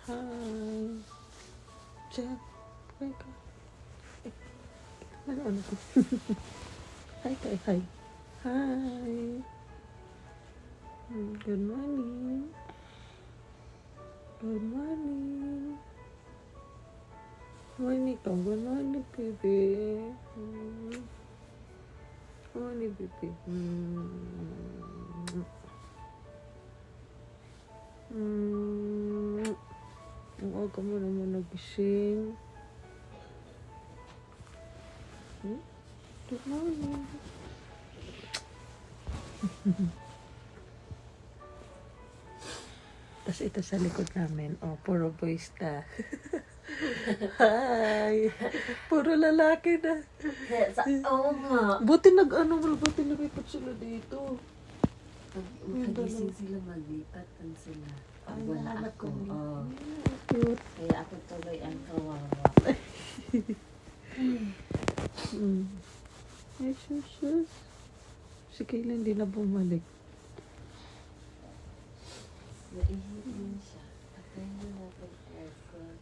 Hi. Jeff. Hi ka. Ano ko? Hi kay hi. Hi. Good morning. Good morning. Morning ka. Good morning, baby. Morning, baby. Ang aga mo naman nagising. Good morning. Tapos ito sa likod namin, puro boys na. Hi! Puro lalaki na. Oo nga. Buti buti lumipat sila dito. Pag makagising sila, maglipat sila. Pag wala ako. Oo. Cute. Kaya ako tuloy ang kawawa. Ay, sus. Si Kayla hindi na bumalik. Naihit din siya. Patayin na natin aircon.